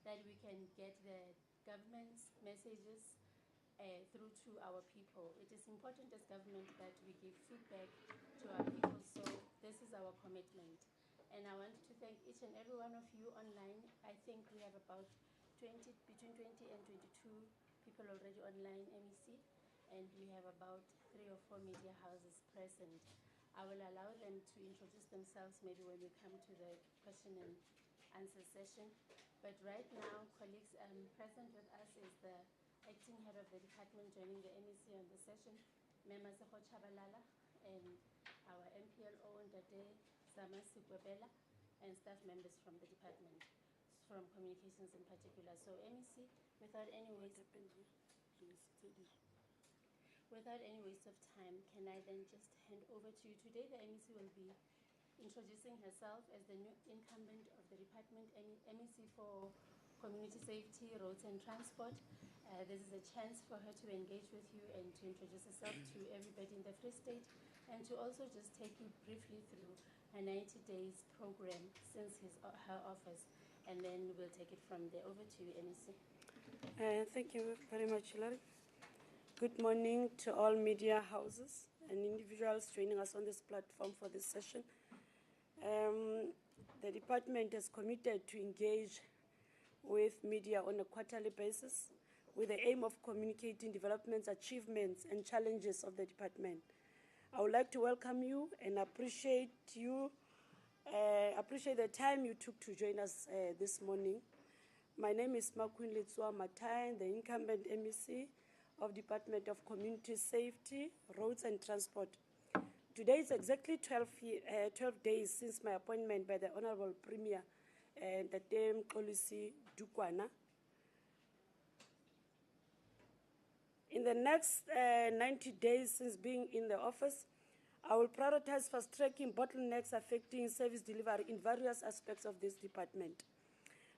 that we can get the government's messages through to our people. It is important as government that we give feedback to our people, so this is our commitment. And I want to thank each and every one of you online. I think we have about between 20 and 22 people already online, MEC, and we have about 3 or 4 media houses present. I will allow them to introduce themselves maybe when we come to the question and answer session. But right now, colleagues, present with us is the acting head of the department joining the MEC on the session, Mema Chabalala, and our MPLO, Ndade Zamasi Kwebela, and staff members from the department, from communications in particular. So MEC, without any waste of time, can I then just hand over to you? Today the MEC will be introducing herself as the new incumbent of the department, MEC for Community Safety, Roads and Transport. This is a chance for her to engage with you and to introduce herself to everybody in the Free State, and to also just take you briefly through a 90 days program since her office, and then we'll take it from there. Over to you, MEC. Thank you very much, Hilary. Good morning to all media houses and individuals joining us on this platform for this session. The department is committed to engage with media on a quarterly basis with the aim of communicating developments, achievements, and challenges of the department. I would like to welcome you and appreciate the time you took to join us this morning. My name is Maqueen Letsoha-Mathae, the incumbent MEC of Department of Community Safety, Roads and Transport. Today is exactly 12 days since my appointment by the Honorable Premier, Ndate Mxolisi Dukwana. In the next 90 days since being in the office, I will prioritize fast-tracking bottlenecks affecting service delivery in various aspects of this department.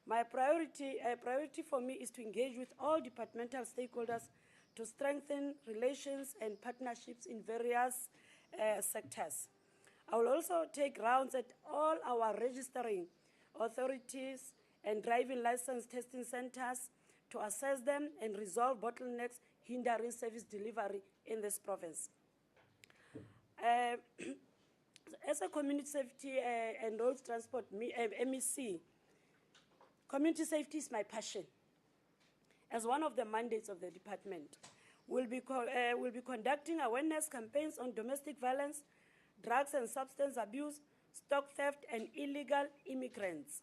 My priority for me is to engage with all departmental stakeholders to strengthen relations and partnerships in various sectors. I will also take rounds at all our registering authorities and driving license testing centers to assess them and resolve bottlenecks hindering service delivery in this province. As a community safety and roads transport MEC, community safety is my passion. As one of the mandates of the department, we'll be conducting awareness campaigns on domestic violence, drugs and substance abuse, stock theft, and illegal immigrants.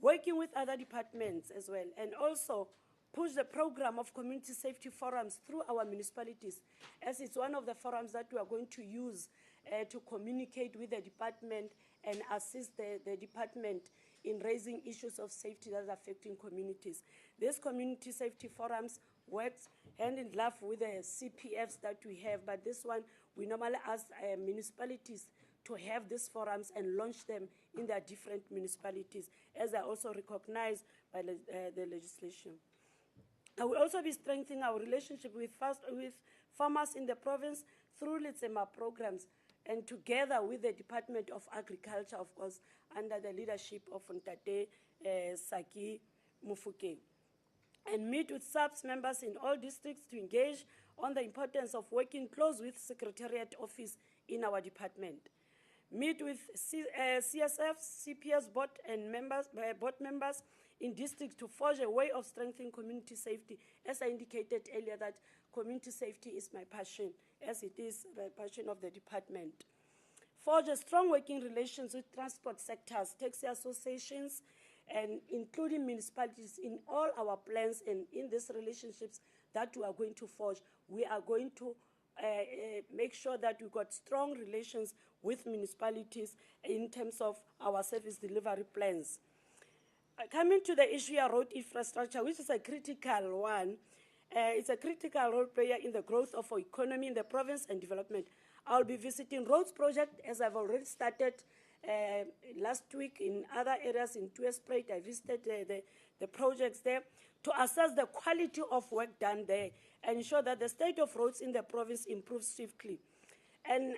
Working with other departments as well, and also push the program of community safety forums through our municipalities, as it's one of the forums that we are going to use to communicate with the department and assist the department in raising issues of safety that are affecting communities. These community safety forums works hand in glove with the CPFs that we have, but this one, we normally ask municipalities to have these forums and launch them in their different municipalities, as are also recognized by the legislation. I will also be strengthening our relationship with farmers in the province through Letsema programs, and together with the Department of Agriculture, of course, under the leadership of Ndate Saki Mufuke, and meet with SAPS members in all districts to engage on the importance of working close with Secretariat Office in our department. Meet with CSF, CPS board members in districts to forge a way of strengthening community safety. As I indicated earlier, that community safety is my passion, as it is the passion of the department. Forge a strong working relations with transport sectors, taxi associations, and including municipalities in all our plans, and in these relationships that we are going to forge, we are going to make sure that we've got strong relations with municipalities in terms of our service delivery plans. Coming to the issue of road infrastructure, which is a critical one, it's a critical role player in the growth of our economy in the province and development. I'll be visiting roads project, as I've already started last week in other areas in Dcsrt. I visited the projects there to assess the quality of work done there and ensure that the state of roads in the province improves swiftly. And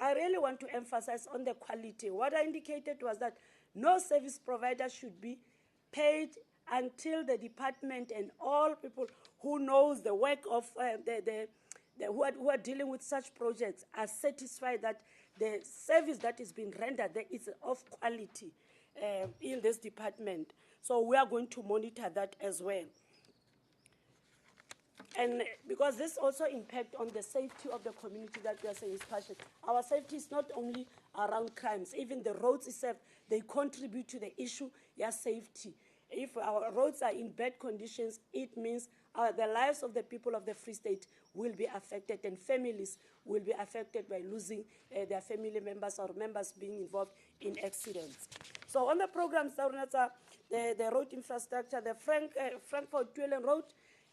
I really want to emphasize on the quality. What I indicated was that no service provider should be paid until the department and all people who knows the work of who are dealing with such projects are satisfied that the service that is being rendered there is of quality in this department. So we are going to monitor that as well. And because this also impacts on the safety of the community that we are saying is passionate. Our safety is not only around crimes, even the roads itself, they contribute to the issue, safety. If our roads are in bad conditions, it means the lives of the people of the Free State will be affected, and families will be affected by losing their family members or members being involved in accidents. So on the programs, the road infrastructure, the Frankfurt-Tuelen Road,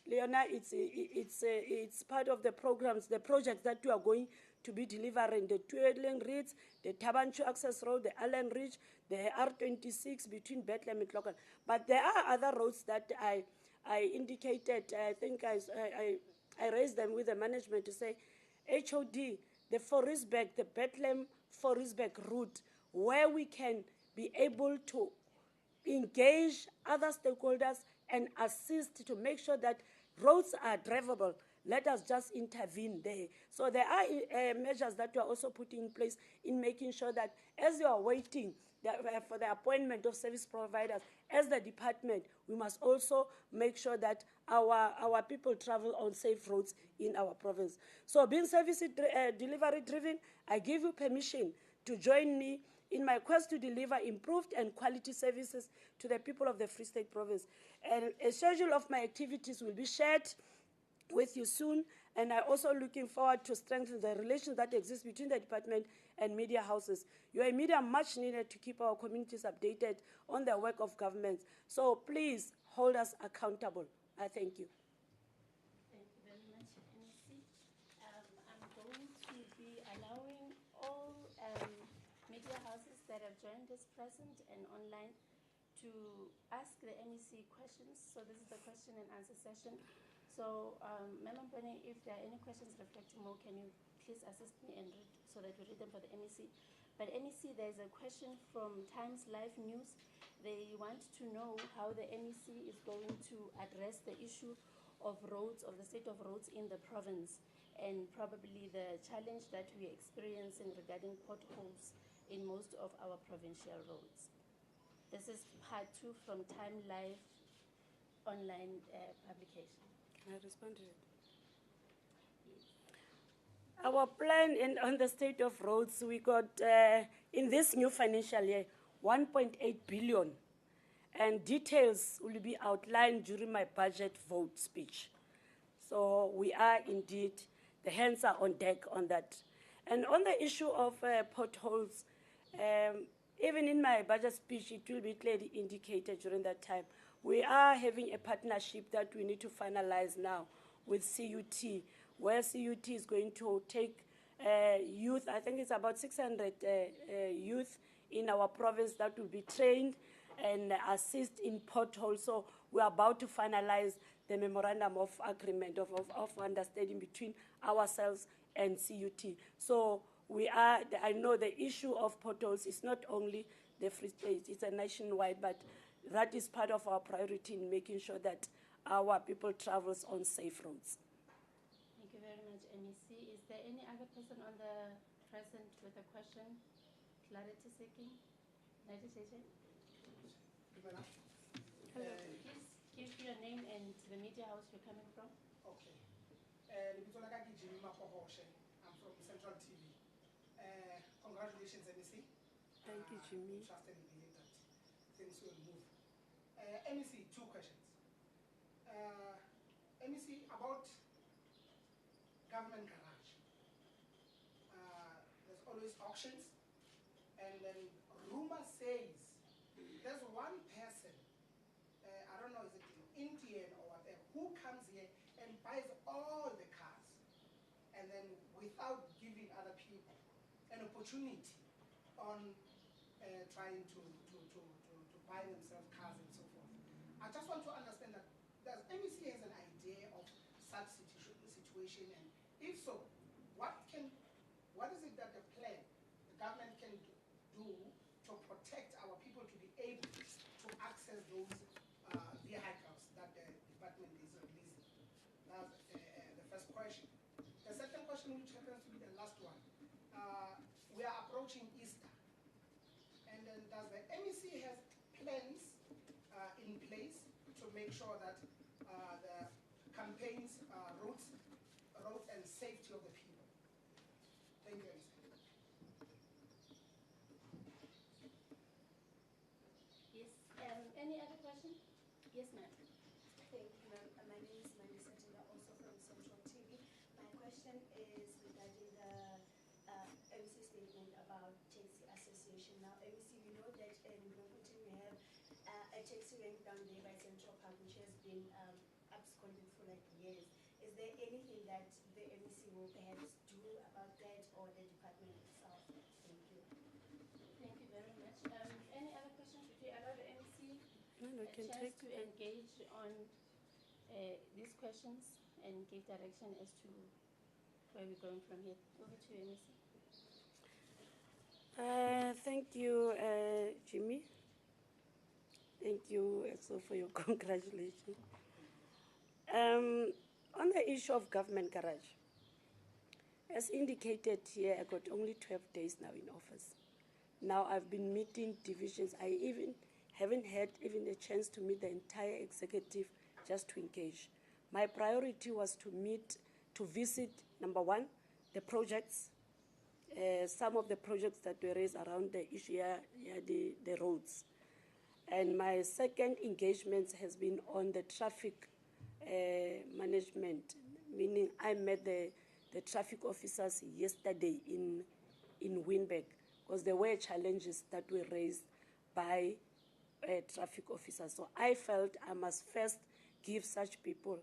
Leona, it's part of the programs, the projects that we are going to be delivering, the Tuelen Ridge, the Tabanchu Access Road, the Allen Ridge, the R26 between Bethlehem and Clocken. But there are other roads that I indicated, I think I raised them with the management to say, HOD, the Forestburg, the Bethlehem Forestburg route, where we can be able to engage other stakeholders and assist to make sure that roads are drivable. Let us just intervene there. So there are measures that we are also putting in place in making sure that as you are waiting for the appointment of service providers, as the department, we must also make sure that our people travel on safe roads in our province. So being service delivery driven, I give you permission to join me in my quest to deliver improved and quality services to the people of the Free State Province. And a schedule of my activities will be shared with you soon, and I'm also looking forward to strengthen the relations that exist between the department and media houses. Your media much needed to keep our communities updated on the work of government. So please hold us accountable. I thank you. Thank you very much, NEC. I'm going to be allowing all media houses that have joined us present and online to ask the NEC questions. So this is the question and answer session. So, Madam Boni, if there are any questions reflecting more, can you please assist me and read so that we read them for the NEC? But NEC, there's a question from Times Live News. They want to know how the NEC is going to address the issue of roads, of the state of roads in the province, and probably the challenge that we're experiencing regarding potholes in most of our provincial roads. This is part 2 from Time Live online publication. Can I respond to it? Yes. Our plan on the state of roads, we got, in this new financial year, 1.8 billion. And details will be outlined during my budget vote speech. So we are indeed, the hands are on deck on that. And on the issue of potholes, even in my budget speech, it will be clearly indicated during that time. We are having a partnership that we need to finalize now with CUT, where CUT is going to take youth, I think it's about 600 youth in our province that will be trained and assist in potholes. So we're about to finalize the memorandum of agreement, of understanding between ourselves and CUT. So we are, I know the issue of potholes is not only the Free State, it's a nationwide, but that is part of our priority in making sure that our people travels on safe roads. Thank you very much, NEC. Is there any other person on the present with a question? Clarity seeking? Legislation? Hello. Please give your name and the media house you're coming from. Okay. I'm from Central TV. Congratulations, NEC. Thank you, Jimmy. Trust and believe that things will move. NEC, 2 questions. NEC, about government garage. There's always auctions, and then rumor says there's one person, I don't know, is it an Indian or whatever, who comes here and buys all the cars, and then without giving other people an opportunity on trying to buy themselves cars and so forth. I just want to understand that does NEC has an idea of such situation, and if so, what is it that the government can do to protect our people to be able to access those question. The second question, which happens to be the last one, we are approaching Easter. And then does the MEC have plans in place to make sure that the campaigns roads and safety of the people? Thank you, MC. Yes, any other question? Yes, ma'am. Thank you, ma'am. My name is Melissa Tinga, also from Central TV. My question is regarding the MC statement about taxi association. Now, MC, we know that in Bloemfontein we have a taxi rank down there by Central Park, which has been absconded for like years. Is there anything that the MEC will perhaps do about that, or the department itself? Thank you. Thank you very much. Any other questions? Would you allow the MEC No, a can chance take to engage on these questions and give direction as to where we're going from here? Over to you, MEC. Thank you, Jimmy. Thank you also for your congratulations. On the issue of government garage, as indicated here, I got only 12 days now in office. Now I've been meeting divisions. I even haven't had even a chance to meet the entire executive just to engage. My priority was to visit, number one, the projects, some of the projects that were raised around the issue, the roads. And my second engagement has been on the traffic management, meaning I met the traffic officers yesterday in Wynberg, because there were challenges that were raised by traffic officers. So I felt I must first give such people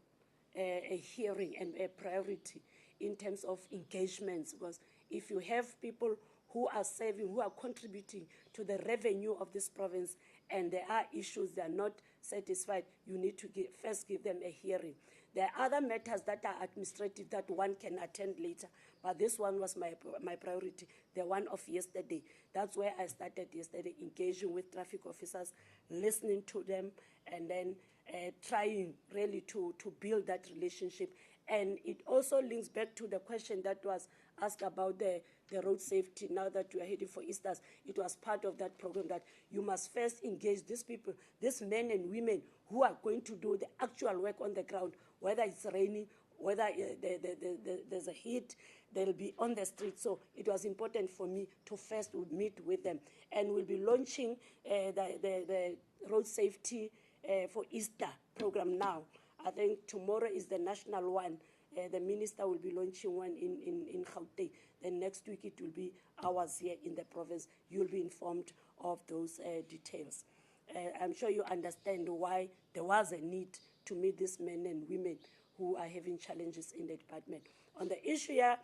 a hearing and a priority in terms of engagements, because if you have people who are serving, who are contributing to the revenue of this province, and there are issues they are not satisfied, you need to first give them a hearing. There are other matters that are administrative that one can attend later, but this one was my priority, the one of yesterday. That's where I started yesterday, engaging with traffic officers, listening to them, and then trying really to build that relationship. And it also links back to the question that was asked about the road safety. Now that we are heading for Easter, it was part of that program that you must first engage these people, these men and women who are going to do the actual work on the ground, whether it's raining, whether there's a heat, they'll be on the street. So it was important for me to first meet with them. And we'll be launching the road safety for Easter program now. I think tomorrow is the national one. The minister will be launching one in Gauteng. Then next week it will be ours here in the province. You'll be informed of those details. I'm sure you understand why there was a need to meet these men and women who are having challenges in the department. On the issue here,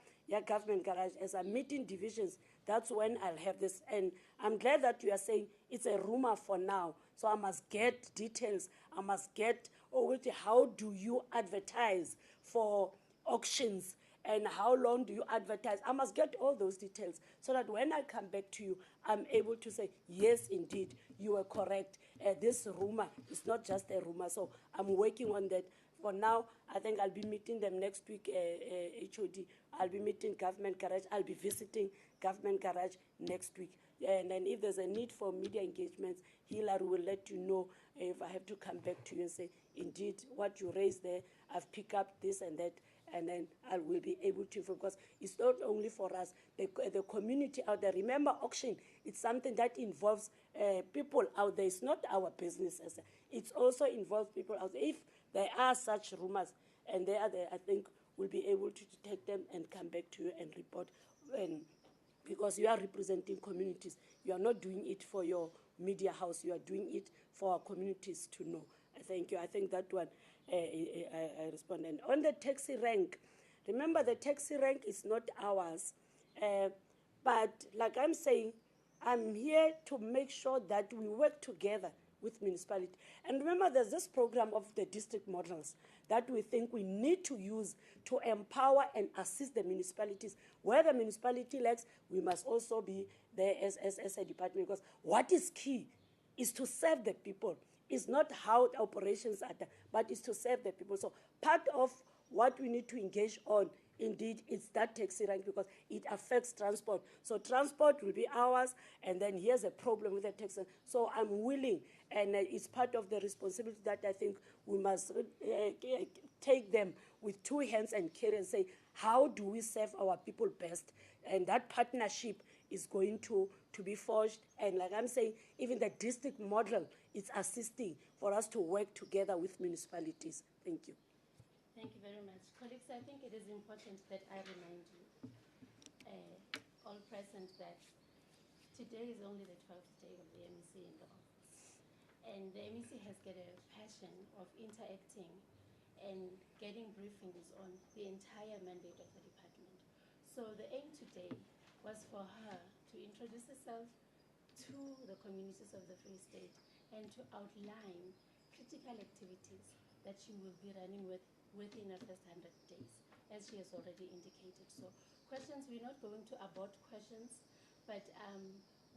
government garage, as I'm meeting divisions, that's when I'll have this. And I'm glad that you are saying it's a rumor for now. So I must get details. I must get, how do you advertise for auctions, and how long do you advertise? I must get all those details so that when I come back to you, I'm able to say, yes, indeed, you are correct. This rumor is not just a rumor. So I'm working on that. For now, I think I'll be meeting them next week, HOD. I'll be meeting Government Garage. I'll be visiting Government Garage next week. And then if there's a need for media engagements, Hillary will let you know if I have to come back to you and say, indeed, what you raised there, I've picked up this and that, and then I will be able to, because it's not only for us, the community out there. Remember, auction, it's something that involves people out there. It's not our business. It also involves people out there. If there are such rumors, and they are there, I think we'll be able to detect them and come back to you and report. Because you are representing communities. You are not doing it for your media house. You are doing it for our communities to know. Thank you. I think that one I respond. And on the taxi rank, remember the taxi rank is not ours. But like I'm saying, I'm here to make sure that we work together with municipality. And remember, there's this program of the district models that we think we need to use to empower and assist the municipalities. Where the municipality lacks, we must also be there as a department, because what is key is to serve the people. It's not how the operations are done, but it's to serve the people. So part of what we need to engage on, indeed, it's that taxi rank because it affects transport. So transport will be ours, and then here's a problem with the taxi. So I'm willing, and it's part of the responsibility that I think we must take them with two hands and carry and say, how do we serve our people best? And that partnership is going to be forged. And like I'm saying, even the district model is assisting for us to work together with municipalities. Thank you. Thank you very much. Colleagues, I think it is important that I remind you, all present, that today is only the 12th day of the MEC in the office. And the MEC has got a passion of interacting and getting briefings on the entire mandate of the department. So the aim today was for her to introduce herself to the communities of the Free State and to outline critical activities that she will be running with within her first 100 days, as she has already indicated. So questions, we're not going to abort questions, but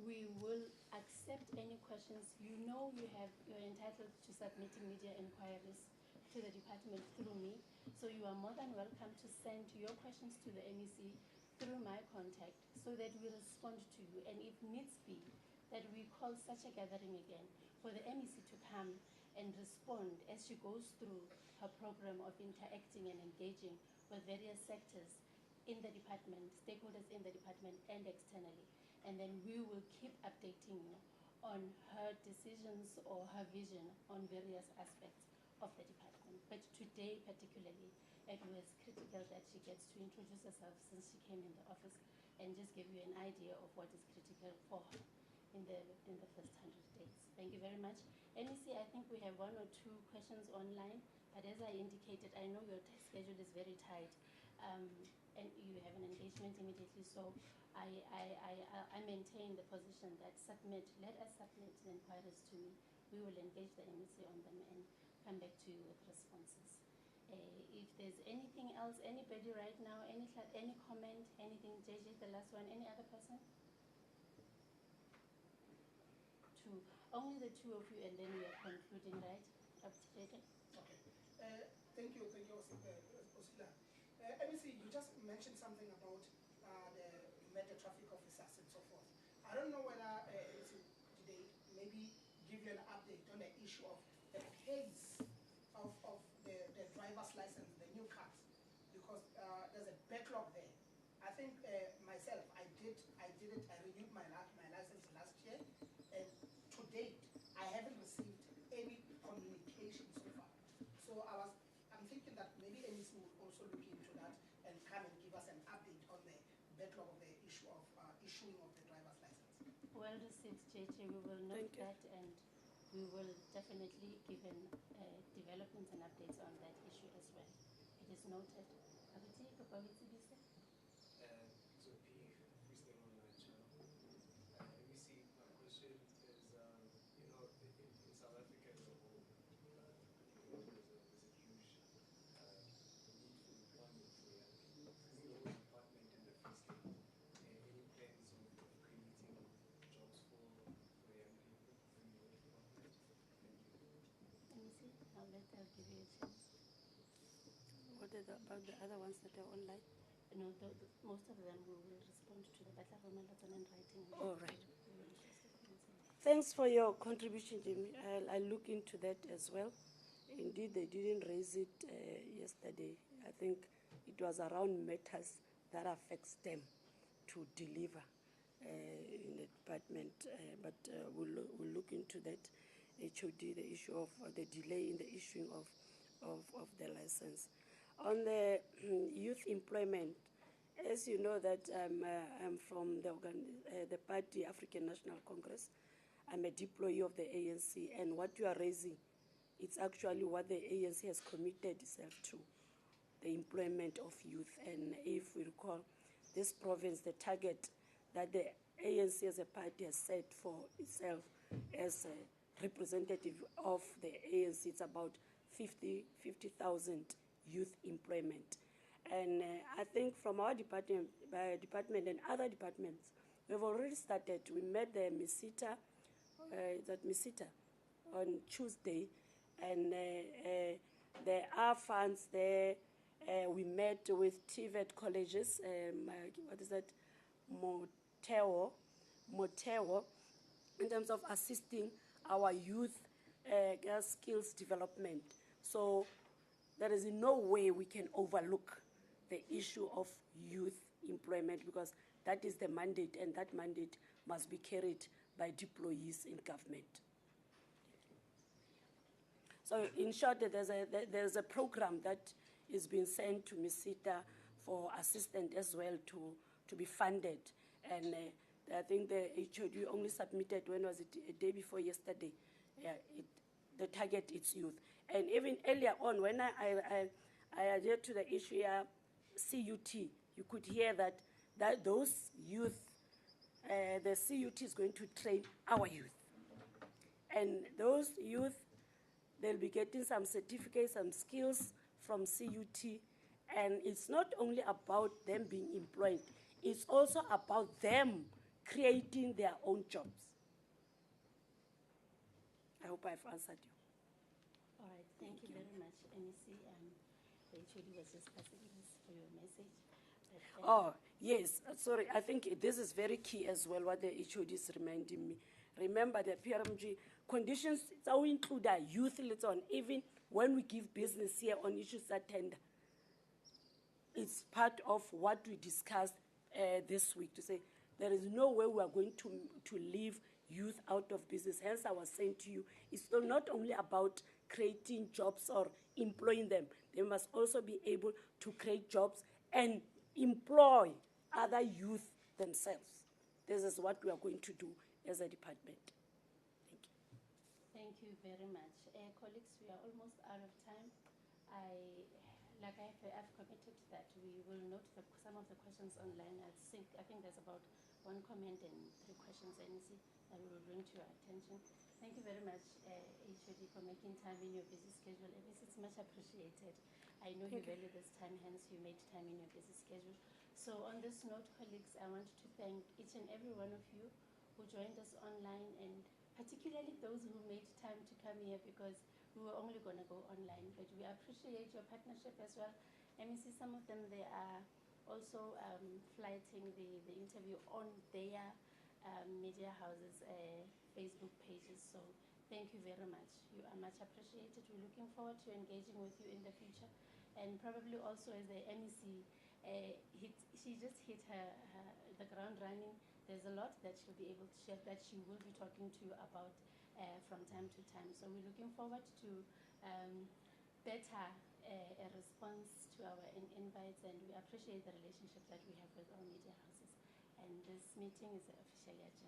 we will accept any questions. You know you're entitled to submitting media inquiries to the department through me, so you are more than welcome to send your questions to the MEC through my contact so that we respond to you, and if needs be, that we call such a gathering again for the MEC to come and respond as she goes through her program of interacting and engaging with various sectors in the department, stakeholders in the department and externally. And then we will keep updating you on her decisions or her vision on various aspects of the department. But today particularly, it was critical that she gets to introduce herself since she came in the office and just give you an idea of what is critical for her in the first 100 days. Thank you very much. MEC, I think we have one or two questions online, but as I indicated, I know your schedule is very tight, and you have an engagement immediately, so I maintain the position that let us submit the inquiries to me. We will engage the MEC on them and come back to you with responses. If there's anything else, anybody right now, any comment, anything, JJ, the last one, any other person? Two, only the two of you, and then we are concluding, right? Up to JJ? Okay. Thank you, Osila. MEC, you just mentioned something about you met the traffic officers and so forth. I don't know whether MEC today maybe give you an update on the issue of the pace of the driver's license, the new cards, because there's a backlog there. I think myself, I renewed my license last year, and to date, I haven't received any communication so far. So I'm thinking that maybe MEC will also look into that and come and give us an update on the backlog of the issue of issuing of the driver's license. Well received, JJ. We will note that, and we will definitely give developments and updates on that issue as well. It is noted. I'll give you a chance. What about the other ones that are online? No, most of them we will respond to the Batla Romelats and writing. All right. Thanks for your contribution, Jimmy. I'll look into that as well. Indeed, they didn't raise it yesterday. I think it was around matters that affects them to deliver in the department, but we'll look into that. HOD, the issue of the delay in the issuing of the license. On the youth employment, as you know that I'm from the party African National Congress. I'm a deployee of the ANC, and what you are raising, it's actually what the ANC has committed itself to, the employment of youth. And if we recall, this province, the target that the ANC as a party has set for itself as a representative of the ANC, it's about 50,000 youth employment. And I think from our department and other departments, we've already started. We met the Misita on Tuesday, and there are funds there We met with TVET colleges, what is that, Moteo, in terms of assisting our youth skills development. So there is no way we can overlook the issue of youth employment, because that is the mandate, and that mandate must be carried by deployees in government. So in short, there's a program that is being sent to Misita for assistance as well to be funded. And I think the HOD only submitted, when was it, a day before yesterday, the target is youth. And even earlier on, when I adhered to the issue here, CUT, you could hear that those youth, the CUT is going to train our youth. And those youth, they'll be getting some certificates, some skills from CUT. And it's not only about them being employed, it's also about them creating their own jobs. I hope I've answered you. All right, thank you very much, MEC. The HOD was just passing this for your message. Oh, yes, sorry, I think this is very key as well, what the HOD is reminding me. Remember, the PRMG conditions, so we include our youth later on, even when we give business here on issues that tender. It's part of what we discussed this week, to say there is no way we are going to leave youth out of business. Hence, I was saying to you, it's not only about creating jobs or employing them. They must also be able to create jobs and employ other youth themselves. This is what we are going to do as a department. Thank you. Thank you very much. Colleagues, we are almost out of time. I've committed that we will note some of the questions online. I think there's about one comment and 3 questions, NEC, that we will bring to your attention. Thank you very much, HOD, for making time in your busy schedule. It's much appreciated. I know you value this time, hence you made time in your busy schedule. So on this note, colleagues, I want to thank each and every one of you who joined us online, and particularly those who made time to come here, because we were only going to go online. But we appreciate your partnership as well. MEC, some of them, they are also flighting the interview on their media houses' Facebook pages. So thank you very much. You are much appreciated. We're looking forward to engaging with you in the future. And probably also as the MEC, she just hit the ground running. There's a lot that she'll be able to share, that she will be talking to you about from time to time. So we're looking forward to better a response to our invites, and we appreciate the relationship that we have with our media houses. And this meeting is officially adjourned.